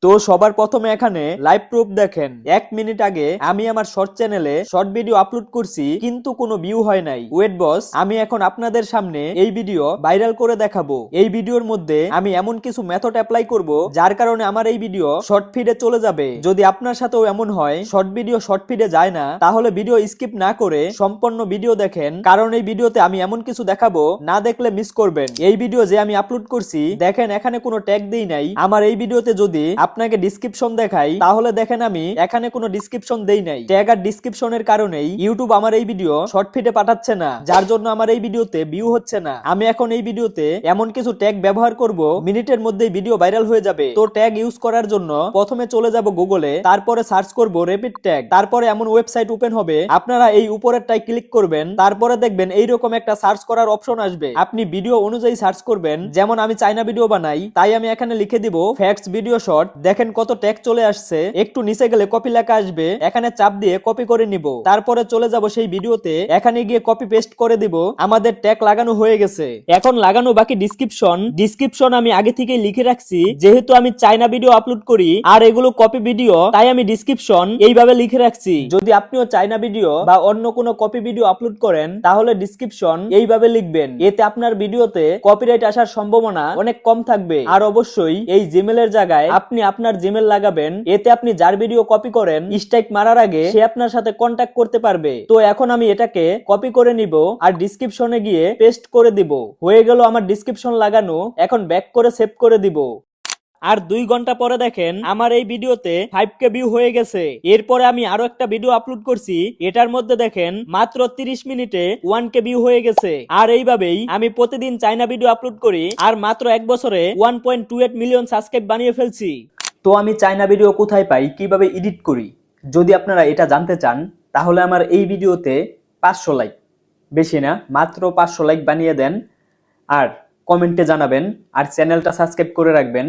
তো সবার প্রথমে এখানে লাইভ প্রুফ দেখেন। 1 মিনিট আগে আমি আমার শর্ট চ্যানেলে শর্ট ভিডিও আপলোড করছি, কিন্তু কোনো ভিউ হয় নাই। ওয়েট বস, আমি এখন আপনাদের সামনে এই ভিডিও ভাইরাল করে দেখাবো। এই ভিডিওর মধ্যে আমি এমন কিছু মেথড অ্যাপ্লাই করব যার কারণে আমার এই ভিডিও শর্ট ফিডে চলে যাবে। যদি আপনার সাথেও এমন হয় শর্ট ভিডিও শর্ট ফিডে যায় না, তাহলে ভিডিও স্কিপ না করে সম্পূর্ণ ভিডিও দেখেন, কারণ এই ভিডিওতে আমি এমন কিছু দেখাবো না দেখলে মিস করবেন। এই ভিডিও যে আমি আপলোড করছি দেখেন, এখানে কোনো ট্যাগ দেই নাই। আমার এই ভিডিওতে যদি আপনাকে ডেসক্রিপশন দেখাই, তাহলে দেখেন আমি এখানে কোনো ডেসক্রিপশন দেই নাই। ট্যাগ আর ডেসক্রিপশনের কারণেই ইউটিউব আমার এই ভিডিও শর্ট ফিডে পাঠাচ্ছে না, যার জন্য আমার এই ভিডিওতে ভিউ হচ্ছে না। আমি এখন এই ভিডিওতে এমন কিছু ট্যাগ ব্যবহার করব মিনিটের মধ্যেই ভিডিও ভাইরাল হয়ে যাবে। তো ট্যাগ ইউজ করার জন্য প্রথমে চলে যাব গুগলে, তারপরে সার্চ করব রেপিড ট্যাগ। তারপরে এমন ওয়েবসাইট ওপেন হবে, আপনারা এই উপরেরটাই ক্লিক করবেন। তারপরে দেখবেন এইরকম একটা সার্চ করার অপশন আসবে, আপনি ভিডিও অনুযায়ী সার্চ করবেন। যেমন আমি চাইনা ভিডিও বানাই, তাই আমি এখানে লিখে দিব ফ্যাক্টস ভিডিও শর্ট। দেখেন কত ট্যাগ চলে আসছে। একটু নিচে গেলে কপি লেখা আসবে, এখানে চাপ দিয়ে কপি করে নিব। তারপরে চলে যাব সেই ভিডিওতে, এখানে গিয়ে কপি পেস্ট করে দিব। আমাদের ট্যাগ লাগানো হয়ে গেছে। এখন লাগানো বাকি ডিসক্রিপশন আমি আগে থেকেই লিখে রাখছি, যেহেতু আমি চাইনা ভিডিও আপলোড করি আর এগুলো কপি ভিডিও, তাই আমি ডিসক্রিপশন এইভাবে লিখে রাখছি। যদি আপনিও চাইনা ভিডিও বা অন্য কোনো কপি ভিডিও আপলোড করেন, তাহলে ডিসক্রিপশন এইভাবে লিখবেন। এতে আপনার ভিডিওতে কপিরাইট আসার সম্ভাবনা অনেক কম থাকবে। আর অবশ্যই এই জিমেলের জায়গায় আপনি আপনার জিমেল লাগাবেন, এতে আপনি যার ভিডিও কপি করেন স্ট্রাইক মারার আগে সে আপনার সাথে কন্ট্যাক্ট করতে পারবে। তো এখন আমি এটাকে কপি করে নিব আর ডিসক্রিপশনে গিয়ে পেস্ট করে দিব। হয়ে গেল আমার ডিসক্রিপশন লাগানো। এখন ব্যাক করে সেভ করে দিব। আর 2 ঘন্টা পরে দেখেন আমার এই ভিডিওতে 5K ভিউ হয়ে গেছে। এরপরে আমি আরো একটা ভিডিও আপলোড করছি, এটার মধ্যে দেখেন মাত্র 30 মিনিটে 1K ভিউ হয়ে গেছে। আর এইভাবেই আমি প্রতিদিন চাইনা ভিডিও আপলোড করি, আর মাত্র 1 বছরে 1.28 মিলিয়ন সাবস্ক্রাইব বানিয়ে ফেলছি। তো আমি চাইনা ভিডিও কোথায় পাই, কিভাবে এডিট করি, যদি আপনারা এটা জানতে চান, তাহলে আমার এই ভিডিওতে 500 লাইক, বেশি না, মাত্র 500 লাইক বানিয়ে দেন আর কমেন্টে জানাবেন, আর চ্যানেলটা সাবস্ক্রাইব করে রাখবেন।